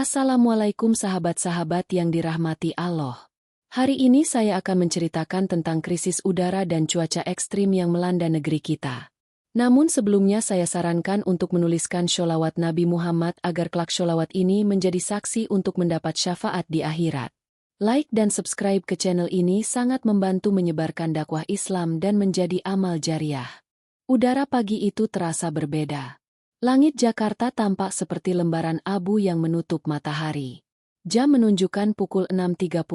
Assalamualaikum sahabat-sahabat yang dirahmati Allah. Hari ini saya akan menceritakan tentang krisis udara dan cuaca ekstrim yang melanda negeri kita. Namun sebelumnya saya sarankan untuk menuliskan sholawat Nabi Muhammad agar kelak sholawat ini menjadi saksi untuk mendapat syafaat di akhirat. Like dan subscribe ke channel ini sangat membantu menyebarkan dakwah Islam dan menjadi amal jariah. Udara pagi itu terasa berbeda. Langit Jakarta tampak seperti lembaran abu yang menutup matahari. Jam menunjukkan pukul 6.30.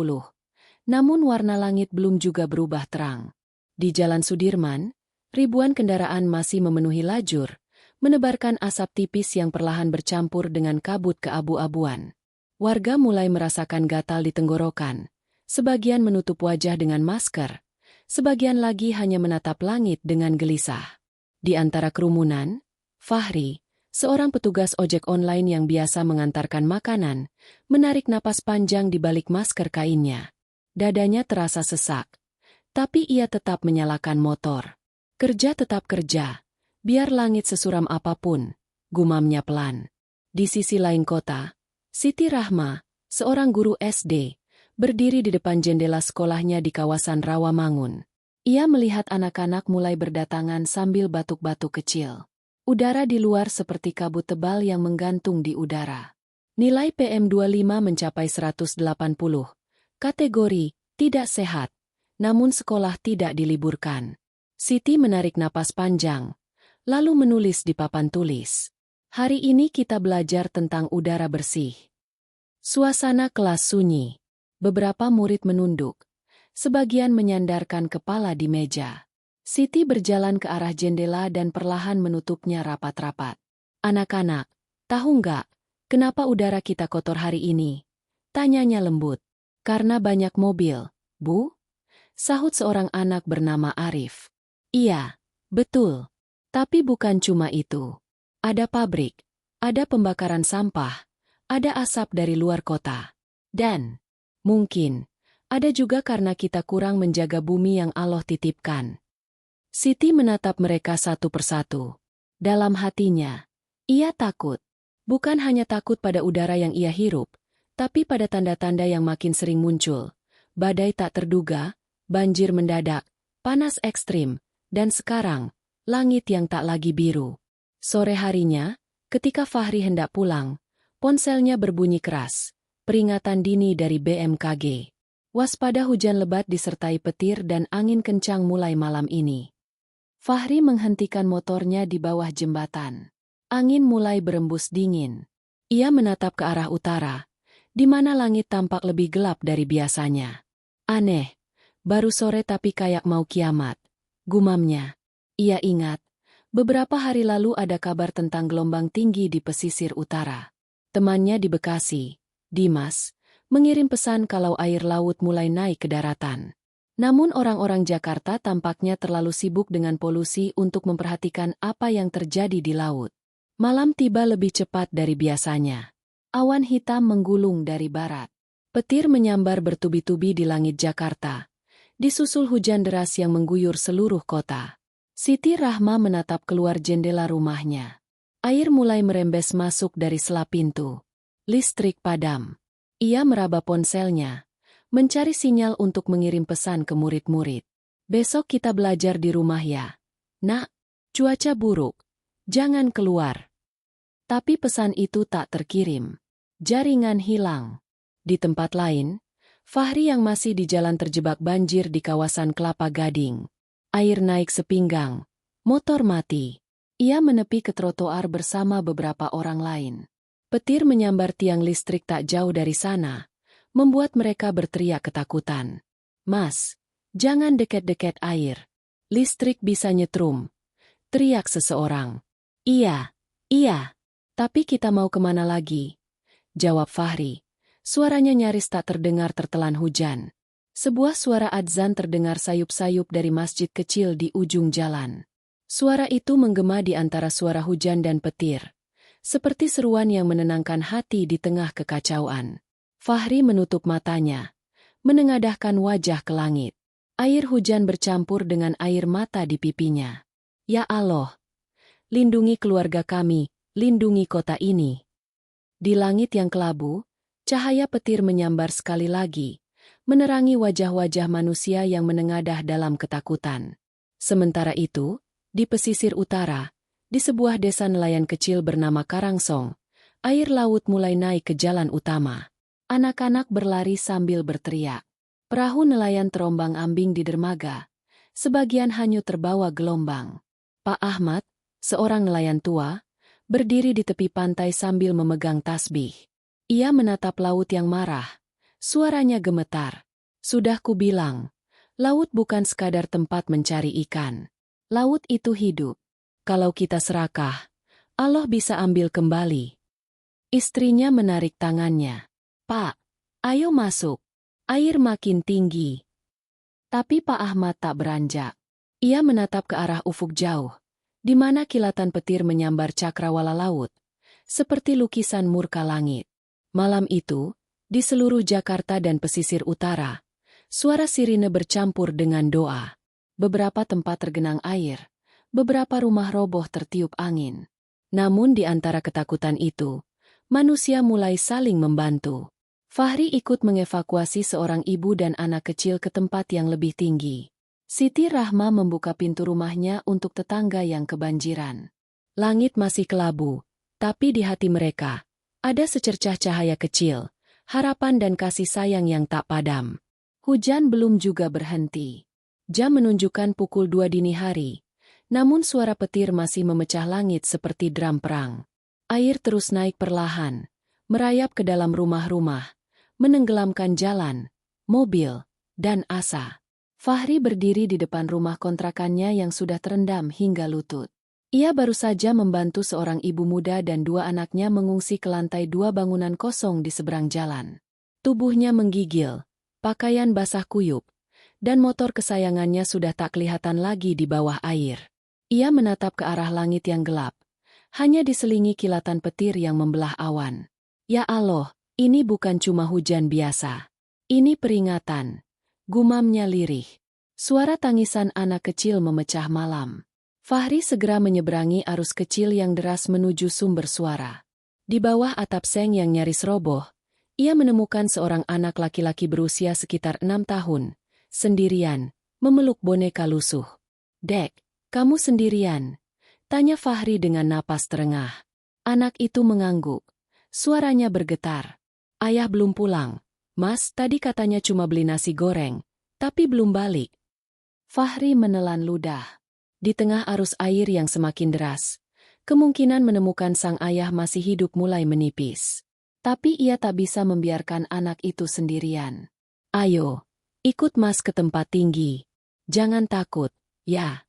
Namun warna langit belum juga berubah terang. Di Jalan Sudirman, ribuan kendaraan masih memenuhi lajur, menebarkan asap tipis yang perlahan bercampur dengan kabut keabu-abuan. Warga mulai merasakan gatal di tenggorokan. Sebagian menutup wajah dengan masker, sebagian lagi hanya menatap langit dengan gelisah. Di antara kerumunan, Fahri, seorang petugas ojek online yang biasa mengantarkan makanan, menarik napas panjang di balik masker kainnya. Dadanya terasa sesak, tapi ia tetap menyalakan motor. Kerja tetap kerja, biar langit sesuram apapun, gumamnya pelan. Di sisi lain kota, Siti Rahma, seorang guru SD, berdiri di depan jendela sekolahnya di kawasan Rawamangun. Ia melihat anak-anak mulai berdatangan sambil batuk-batuk kecil. Udara di luar seperti kabut tebal yang menggantung di udara. Nilai PM25 mencapai 180. Kategori tidak sehat, namun sekolah tidak diliburkan. Siti menarik napas panjang, lalu menulis di papan tulis. Hari ini kita belajar tentang udara bersih. Suasana kelas sunyi. Beberapa murid menunduk. Sebagian menyandarkan kepala di meja. Siti berjalan ke arah jendela dan perlahan menutupnya rapat-rapat. Anak-anak, tahu nggak, kenapa udara kita kotor hari ini? Tanyanya lembut. Karena banyak mobil, Bu? Sahut seorang anak bernama Arif. Iya, betul. Tapi bukan cuma itu. Ada pabrik, ada pembakaran sampah, ada asap dari luar kota. Dan, mungkin, ada juga karena kita kurang menjaga bumi yang Allah titipkan. Siti menatap mereka satu persatu. Dalam hatinya, ia takut. Bukan hanya takut pada udara yang ia hirup, tapi pada tanda-tanda yang makin sering muncul. Badai tak terduga, banjir mendadak, panas ekstrim, dan sekarang, langit yang tak lagi biru. Sore harinya, ketika Fahri hendak pulang, ponselnya berbunyi keras. Peringatan dini dari BMKG. Waspada hujan lebat disertai petir dan angin kencang mulai malam ini. Fahri menghentikan motornya di bawah jembatan. Angin mulai berembus dingin. Ia menatap ke arah utara, di mana langit tampak lebih gelap dari biasanya. Aneh, baru sore tapi kayak mau kiamat, gumamnya. Ia ingat, beberapa hari lalu ada kabar tentang gelombang tinggi di pesisir utara. Temannya di Bekasi, Dimas, mengirim pesan kalau air laut mulai naik ke daratan. Namun orang-orang Jakarta tampaknya terlalu sibuk dengan polusi untuk memperhatikan apa yang terjadi di laut. Malam tiba lebih cepat dari biasanya. Awan hitam menggulung dari barat. Petir menyambar bertubi-tubi di langit Jakarta. Disusul hujan deras yang mengguyur seluruh kota. Siti Rahma menatap keluar jendela rumahnya. Air mulai merembes masuk dari sela pintu. Listrik padam. Ia meraba ponselnya, mencari sinyal untuk mengirim pesan ke murid-murid. Besok kita belajar di rumah ya. Nak, cuaca buruk. Jangan keluar. Tapi pesan itu tak terkirim. Jaringan hilang. Di tempat lain, Fahri yang masih di jalan terjebak banjir di kawasan Kelapa Gading. Air naik sepinggang. Motor mati. Ia menepi ke trotoar bersama beberapa orang lain. Petir menyambar tiang listrik tak jauh dari sana, membuat mereka berteriak ketakutan. Mas, jangan deket-deket air. Listrik bisa nyetrum. Teriak seseorang. Iya, tapi kita mau kemana lagi? Jawab Fahri. Suaranya nyaris tak terdengar tertelan hujan. Sebuah suara adzan terdengar sayup-sayup dari masjid kecil di ujung jalan. Suara itu menggema di antara suara hujan dan petir. Seperti seruan yang menenangkan hati di tengah kekacauan. Fahri menutup matanya, menengadahkan wajah ke langit. Air hujan bercampur dengan air mata di pipinya. Ya Allah, lindungi keluarga kami, lindungi kota ini. Di langit yang kelabu, cahaya petir menyambar sekali lagi, menerangi wajah-wajah manusia yang menengadah dalam ketakutan. Sementara itu, di pesisir utara, di sebuah desa nelayan kecil bernama Karangsong, air laut mulai naik ke jalan utama. Anak-anak berlari sambil berteriak. Perahu nelayan terombang-ambing di dermaga, sebagian hanyut terbawa gelombang. Pak Ahmad, seorang nelayan tua, berdiri di tepi pantai sambil memegang tasbih. Ia menatap laut yang marah. Suaranya gemetar. Sudah kubilang, laut bukan sekadar tempat mencari ikan. Laut itu hidup. Kalau kita serakah, Allah bisa ambil kembali. Istrinya menarik tangannya. Pak, ayo masuk. Air makin tinggi. Tapi Pak Ahmad tak beranjak. Ia menatap ke arah ufuk jauh, di mana kilatan petir menyambar cakrawala laut, seperti lukisan murka langit. Malam itu, di seluruh Jakarta dan pesisir utara, suara sirine bercampur dengan doa. Beberapa tempat tergenang air, beberapa rumah roboh tertiup angin. Namun di antara ketakutan itu, manusia mulai saling membantu. Fahri ikut mengevakuasi seorang ibu dan anak kecil ke tempat yang lebih tinggi. Siti Rahma membuka pintu rumahnya untuk tetangga yang kebanjiran. Langit masih kelabu, tapi di hati mereka, ada secercah cahaya kecil, harapan dan kasih sayang yang tak padam. Hujan belum juga berhenti. Jam menunjukkan pukul 2 dini hari, namun suara petir masih memecah langit seperti drum perang. Air terus naik perlahan, merayap ke dalam rumah-rumah, menenggelamkan jalan, mobil, dan asa. Fahri berdiri di depan rumah kontrakannya yang sudah terendam hingga lutut. Ia baru saja membantu seorang ibu muda dan 2 anaknya mengungsi ke lantai 2 bangunan kosong di seberang jalan. Tubuhnya menggigil, pakaian basah kuyup, dan motor kesayangannya sudah tak kelihatan lagi di bawah air. Ia menatap ke arah langit yang gelap, hanya diselingi kilatan petir yang membelah awan. Ya Allah, ini bukan cuma hujan biasa. Ini peringatan. Gumamnya lirih. Suara tangisan anak kecil memecah malam. Fahri segera menyeberangi arus kecil yang deras menuju sumber suara. Di bawah atap seng yang nyaris roboh, ia menemukan seorang anak laki-laki berusia sekitar 6 tahun, sendirian, memeluk boneka lusuh. "Dek, kamu sendirian?" tanya Fahri dengan napas terengah. Anak itu mengangguk. Suaranya bergetar. "Ayah belum pulang. Mas, tadi katanya cuma beli nasi goreng, tapi belum balik." Fahri menelan ludah. Di tengah arus air yang semakin deras, kemungkinan menemukan sang ayah masih hidup mulai menipis. Tapi ia tak bisa membiarkan anak itu sendirian. "Ayo, ikut Mas ke tempat tinggi. Jangan takut, ya,"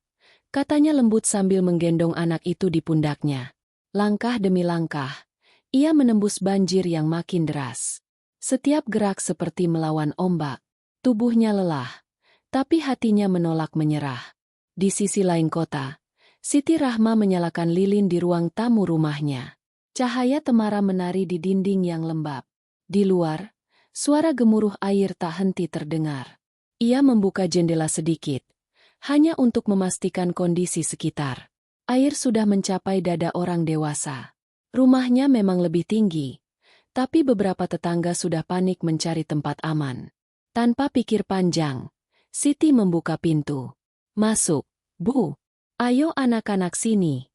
katanya lembut sambil menggendong anak itu di pundaknya. Langkah demi langkah, ia menembus banjir yang makin deras. Setiap gerak seperti melawan ombak. Tubuhnya lelah, tapi hatinya menolak menyerah. Di sisi lain kota, Siti Rahma menyalakan lilin di ruang tamu rumahnya. Cahaya temara menari di dinding yang lembab. Di luar, suara gemuruh air tak henti terdengar. Ia membuka jendela sedikit, hanya untuk memastikan kondisi sekitar. Air sudah mencapai dada orang dewasa. Rumahnya memang lebih tinggi, tapi beberapa tetangga sudah panik mencari tempat aman. Tanpa pikir panjang, Siti membuka pintu. "Masuk, Bu. Ayo anak-anak sini."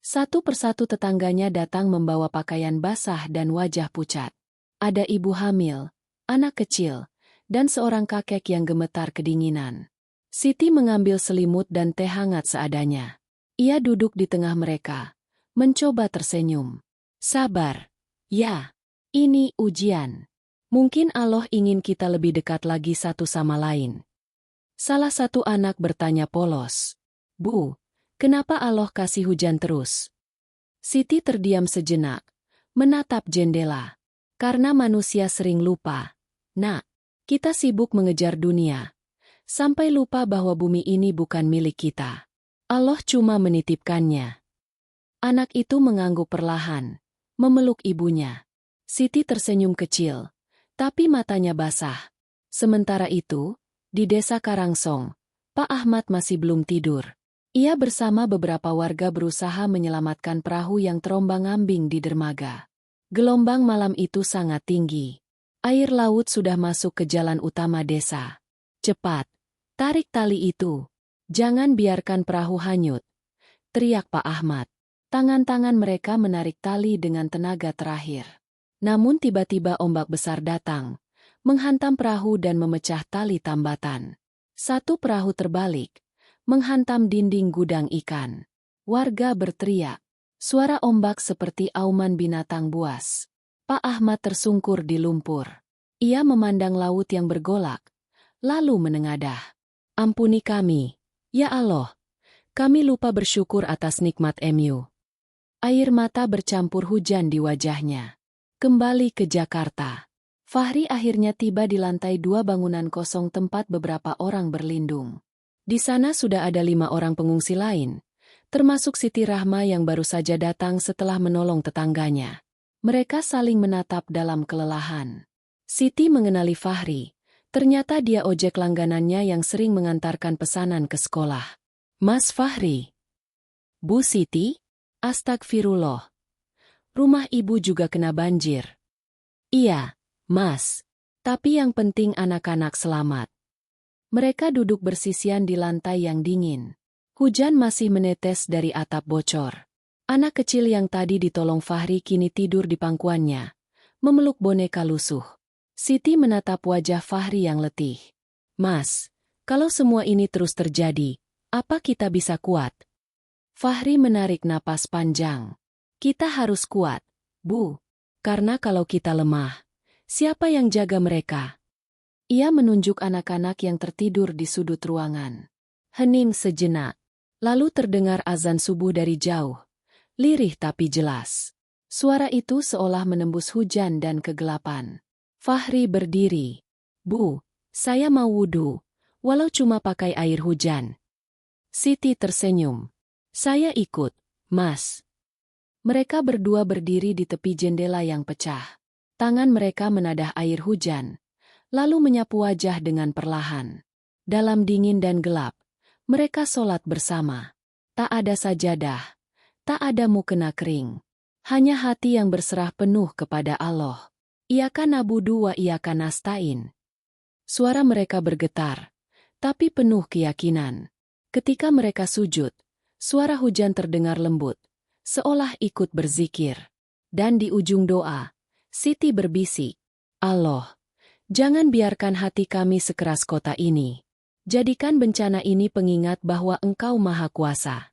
Satu persatu tetangganya datang membawa pakaian basah dan wajah pucat. Ada ibu hamil, anak kecil, dan seorang kakek yang gemetar kedinginan. Siti mengambil selimut dan teh hangat seadanya. Ia duduk di tengah mereka, mencoba tersenyum. "Sabar. Ya. Ini ujian. Mungkin Allah ingin kita lebih dekat lagi satu sama lain." Salah satu anak bertanya polos, "Bu, kenapa Allah kasih hujan terus?" Siti terdiam sejenak, menatap jendela. "Karena manusia sering lupa. Nak, kita sibuk mengejar dunia, sampai lupa bahwa bumi ini bukan milik kita. Allah cuma menitipkannya." Anak itu mengangguk perlahan, memeluk ibunya. Siti tersenyum kecil, tapi matanya basah. Sementara itu, di desa Karangsong, Pak Ahmad masih belum tidur. Ia bersama beberapa warga berusaha menyelamatkan perahu yang terombang-ambing di dermaga. Gelombang malam itu sangat tinggi. Air laut sudah masuk ke jalan utama desa. Cepat, tarik tali itu. Jangan biarkan perahu hanyut, teriak Pak Ahmad. Tangan-tangan mereka menarik tali dengan tenaga terakhir. Namun tiba-tiba ombak besar datang, menghantam perahu dan memecah tali tambatan. Satu perahu terbalik, menghantam dinding gudang ikan. Warga berteriak. Suara ombak seperti auman binatang buas. Pak Ahmad tersungkur di lumpur. Ia memandang laut yang bergolak, lalu menengadah. Ampuni kami, ya Allah. Kami lupa bersyukur atas nikmat MU. Air mata bercampur hujan di wajahnya. Kembali ke Jakarta. Fahri akhirnya tiba di lantai 2 bangunan kosong tempat beberapa orang berlindung. Di sana sudah ada 5 orang pengungsi lain, termasuk Siti Rahma yang baru saja datang setelah menolong tetangganya. Mereka saling menatap dalam kelelahan. Siti mengenali Fahri. Ternyata dia ojek langganannya yang sering mengantarkan pesanan ke sekolah. Mas Fahri. Bu Siti? Astagfirullah. Rumah ibu juga kena banjir. Iya, Mas. Tapi yang penting anak-anak selamat. Mereka duduk bersisian di lantai yang dingin. Hujan masih menetes dari atap bocor. Anak kecil yang tadi ditolong Fahri kini tidur di pangkuannya, memeluk boneka lusuh. Siti menatap wajah Fahri yang letih. Mas, kalau semua ini terus terjadi, apa kita bisa kuat? Fahri menarik napas panjang. Kita harus kuat, Bu. Karena kalau kita lemah, siapa yang jaga mereka? Ia menunjuk anak-anak yang tertidur di sudut ruangan. Hening sejenak. Lalu terdengar azan subuh dari jauh. Lirih tapi jelas. Suara itu seolah menembus hujan dan kegelapan. Fahri berdiri. Bu, saya mau wudu, walau cuma pakai air hujan. Siti tersenyum. Saya ikut, Mas. Mereka berdua berdiri di tepi jendela yang pecah. Tangan mereka menadah air hujan, lalu menyapu wajah dengan perlahan. Dalam dingin dan gelap, mereka sholat bersama. Tak ada sajadah, tak ada mukena kering. Hanya hati yang berserah penuh kepada Allah. Iyaka na'budu wa iyaka nasta'in. Suara mereka bergetar, tapi penuh keyakinan. Ketika mereka sujud, suara hujan terdengar lembut, seolah ikut berzikir. Dan di ujung doa, Siti berbisik, Allah, jangan biarkan hati kami sekeras kota ini. Jadikan bencana ini pengingat bahwa Engkau Maha Kuasa.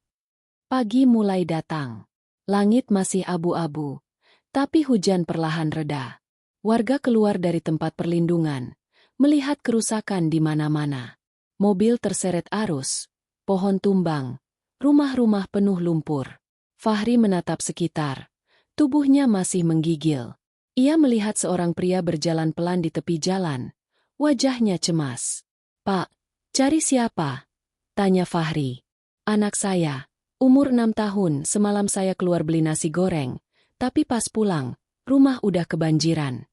Pagi mulai datang. Langit masih abu-abu, tapi hujan perlahan reda. Warga keluar dari tempat perlindungan, melihat kerusakan di mana-mana. Mobil terseret arus, pohon tumbang, rumah-rumah penuh lumpur. Fahri menatap sekitar, tubuhnya masih menggigil. Ia melihat seorang pria berjalan pelan di tepi jalan, wajahnya cemas. Pak, cari siapa? Tanya Fahri. Anak saya, umur 6 tahun, semalam saya keluar beli nasi goreng, tapi pas pulang, rumah udah kebanjiran.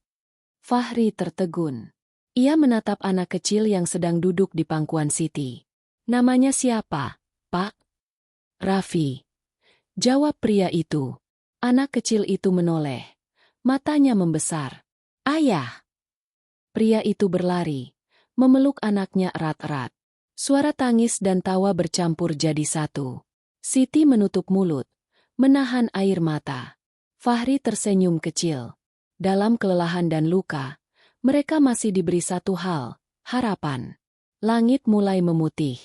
Fahri tertegun. Ia menatap anak kecil yang sedang duduk di pangkuan Siti. Namanya siapa, Pak? Raffi. Jawab pria itu. Anak kecil itu menoleh. Matanya membesar. Ayah. Pria itu berlari, memeluk anaknya erat-erat. Suara tangis dan tawa bercampur jadi satu. Siti menutup mulut, menahan air mata. Fahri tersenyum kecil. Dalam kelelahan dan luka, mereka masih diberi satu hal, harapan. Langit mulai memutih.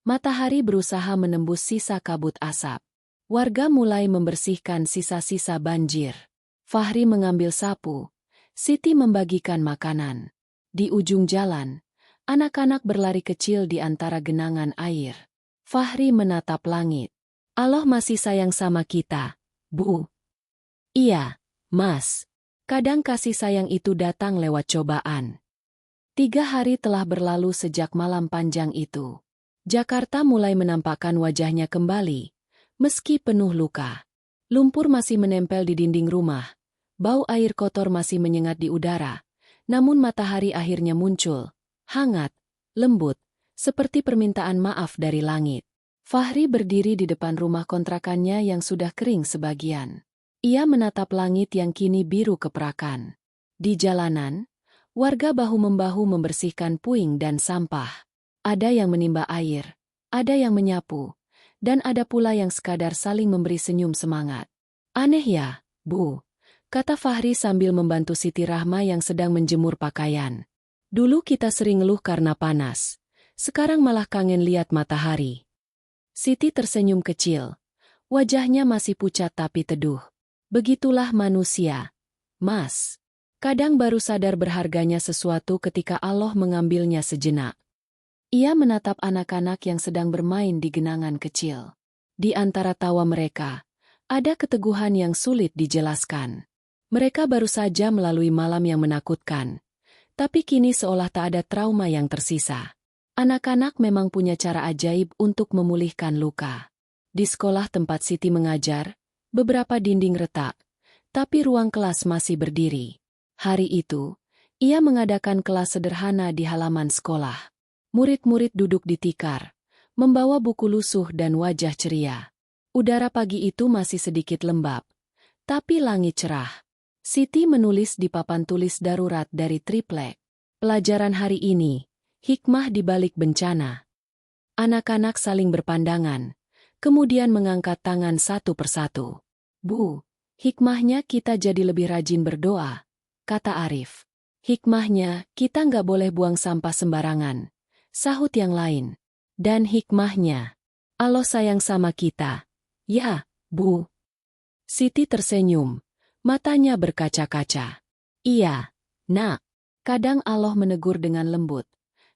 Matahari berusaha menembus sisa kabut asap. Warga mulai membersihkan sisa-sisa banjir. Fahri mengambil sapu. Siti membagikan makanan. Di ujung jalan, anak-anak berlari kecil di antara genangan air. Fahri menatap langit. Allah masih sayang sama kita, Bu. Iya, Mas. Kadang kasih sayang itu datang lewat cobaan. 3 hari telah berlalu sejak malam panjang itu. Jakarta mulai menampakkan wajahnya kembali, meski penuh luka. Lumpur masih menempel di dinding rumah. Bau air kotor masih menyengat di udara. Namun matahari akhirnya muncul, hangat, lembut, seperti permintaan maaf dari langit. Fahri berdiri di depan rumah kontrakannya yang sudah kering sebagian. Ia menatap langit yang kini biru keprakan. Di jalanan, warga bahu-membahu membersihkan puing dan sampah. Ada yang menimba air, ada yang menyapu, dan ada pula yang sekadar saling memberi senyum semangat. Aneh ya, Bu, kata Fahri sambil membantu Siti Rahma yang sedang menjemur pakaian. Dulu kita sering ngeluh karena panas. Sekarang malah kangen lihat matahari. Siti tersenyum kecil. Wajahnya masih pucat tapi teduh. Begitulah manusia, Mas. Kadang baru sadar berharganya sesuatu ketika Allah mengambilnya sejenak. Ia menatap anak-anak yang sedang bermain di genangan kecil. Di antara tawa mereka, ada keteguhan yang sulit dijelaskan. Mereka baru saja melalui malam yang menakutkan. Tapi kini seolah tak ada trauma yang tersisa. Anak-anak memang punya cara ajaib untuk memulihkan luka. Di sekolah tempat Siti mengajar, beberapa dinding retak, tapi ruang kelas masih berdiri. Hari itu, ia mengadakan kelas sederhana di halaman sekolah. Murid-murid duduk di tikar, membawa buku lusuh dan wajah ceria. Udara pagi itu masih sedikit lembab, tapi langit cerah. Siti menulis di papan tulis darurat dari triplek. Pelajaran hari ini, hikmah di balik bencana. Anak-anak saling berpandangan, kemudian mengangkat tangan satu persatu. Bu, hikmahnya kita jadi lebih rajin berdoa, kata Arif. Hikmahnya kita nggak boleh buang sampah sembarangan, sahut yang lain. Dan hikmahnya, Allah sayang sama kita. Ya, Bu. Siti tersenyum, matanya berkaca-kaca. Iya, Nak. Kadang Allah menegur dengan lembut,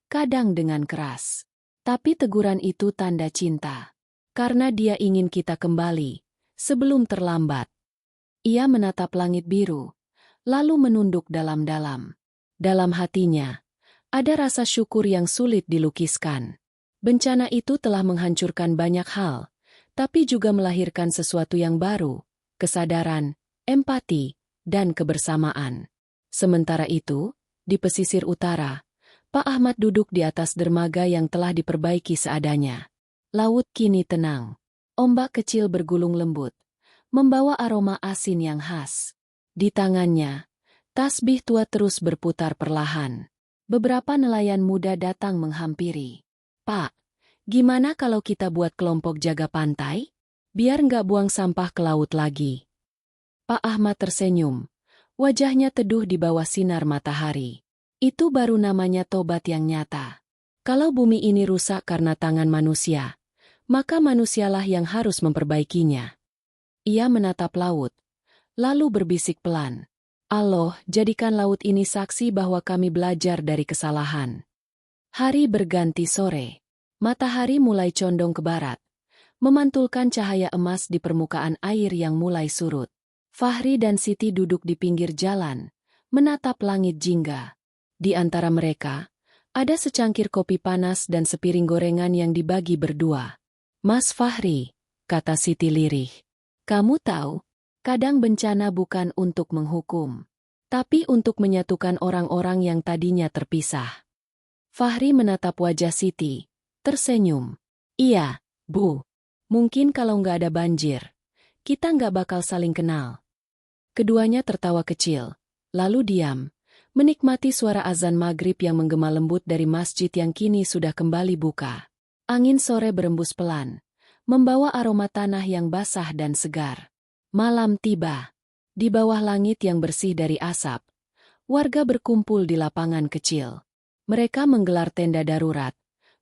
kadang dengan keras. Tapi teguran itu tanda cinta. Karena Dia ingin kita kembali, sebelum terlambat. Ia menatap langit biru, lalu menunduk dalam-dalam. Dalam hatinya, ada rasa syukur yang sulit dilukiskan. Bencana itu telah menghancurkan banyak hal, tapi juga melahirkan sesuatu yang baru, kesadaran, empati, dan kebersamaan. Sementara itu, di pesisir utara, Pak Ahmad duduk di atas dermaga yang telah diperbaiki seadanya. Laut kini tenang. Ombak kecil bergulung lembut, membawa aroma asin yang khas. Di tangannya, tasbih tua terus berputar perlahan. Beberapa nelayan muda datang menghampiri. Pak, gimana kalau kita buat kelompok jaga pantai? Biar nggak buang sampah ke laut lagi. Pak Ahmad tersenyum. Wajahnya teduh di bawah sinar matahari. Itu baru namanya tobat yang nyata. Kalau bumi ini rusak karena tangan manusia, maka manusialah yang harus memperbaikinya. Ia menatap laut, lalu berbisik pelan. Allah, jadikan laut ini saksi bahwa kami belajar dari kesalahan. Hari berganti sore. Matahari mulai condong ke barat, memantulkan cahaya emas di permukaan air yang mulai surut. Fahri dan Siti duduk di pinggir jalan, menatap langit jingga. Di antara mereka, ada secangkir kopi panas dan sepiring gorengan yang dibagi berdua. Mas Fahri, kata Siti lirih. Kamu tahu, kadang bencana bukan untuk menghukum, tapi untuk menyatukan orang-orang yang tadinya terpisah. Fahri menatap wajah Siti, tersenyum. Iya, Bu. Mungkin kalau nggak ada banjir, kita nggak bakal saling kenal. Keduanya tertawa kecil, lalu diam, menikmati suara azan maghrib yang menggema lembut dari masjid yang kini sudah kembali buka. Angin sore berembus pelan, membawa aroma tanah yang basah dan segar. Malam tiba. Di bawah langit yang bersih dari asap, warga berkumpul di lapangan kecil. Mereka menggelar tenda darurat,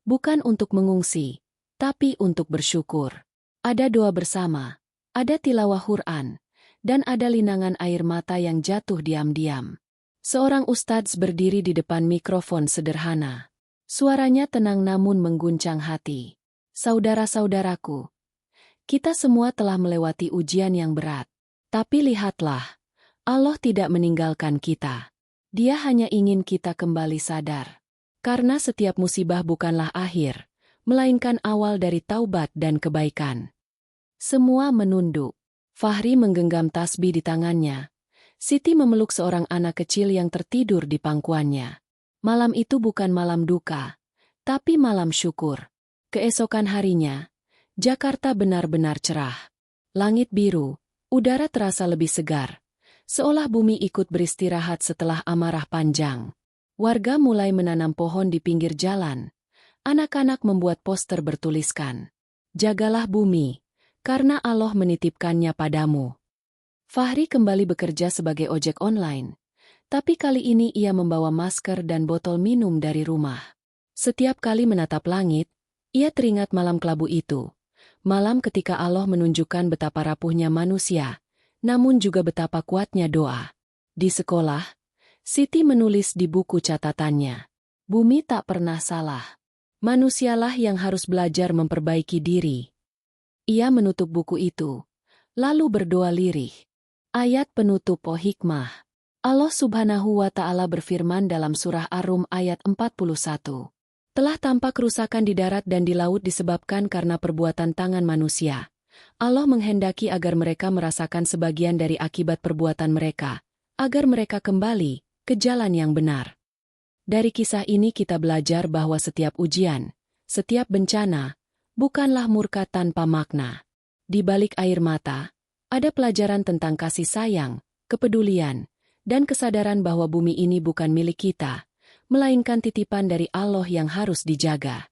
bukan untuk mengungsi, tapi untuk bersyukur. Ada doa bersama, ada tilawah Quran, dan ada linangan air mata yang jatuh diam-diam. Seorang ustadz berdiri di depan mikrofon sederhana. Suaranya tenang namun mengguncang hati. Saudara-saudaraku, kita semua telah melewati ujian yang berat. Tapi lihatlah, Allah tidak meninggalkan kita. Dia hanya ingin kita kembali sadar. Karena setiap musibah bukanlah akhir, melainkan awal dari taubat dan kebaikan. Semua menunduk. Fahri menggenggam tasbih di tangannya. Siti memeluk seorang anak kecil yang tertidur di pangkuannya. Malam itu bukan malam duka, tapi malam syukur. Keesokan harinya, Jakarta benar-benar cerah. Langit biru, Udara terasa lebih segar, seolah bumi ikut beristirahat setelah amarah panjang. Warga mulai menanam pohon di pinggir jalan. Anak-anak membuat poster bertuliskan, "Jagalah bumi, karena Allah menitipkannya padamu." Fahri kembali bekerja sebagai ojek online, tapi kali ini ia membawa masker dan botol minum dari rumah. Setiap kali menatap langit, ia teringat malam kelabu itu. Malam ketika Allah menunjukkan betapa rapuhnya manusia, namun juga betapa kuatnya doa. Di sekolah, Siti menulis di buku catatannya, "Bumi tak pernah salah. Manusialah yang harus belajar memperbaiki diri." Ia menutup buku itu, lalu berdoa lirih. Ayat penutup hikmah. Allah Subhanahu wa Ta'ala berfirman dalam surah Ar-Rum ayat 41. Telah tampak kerusakan di darat dan di laut disebabkan karena perbuatan tangan manusia. Allah menghendaki agar mereka merasakan sebagian dari akibat perbuatan mereka, agar mereka kembali ke jalan yang benar. Dari kisah ini kita belajar bahwa setiap ujian, setiap bencana, bukanlah murka tanpa makna. Di balik air mata, ada pelajaran tentang kasih sayang, kepedulian, dan kesadaran bahwa bumi ini bukan milik kita, melainkan titipan dari Allah yang harus dijaga.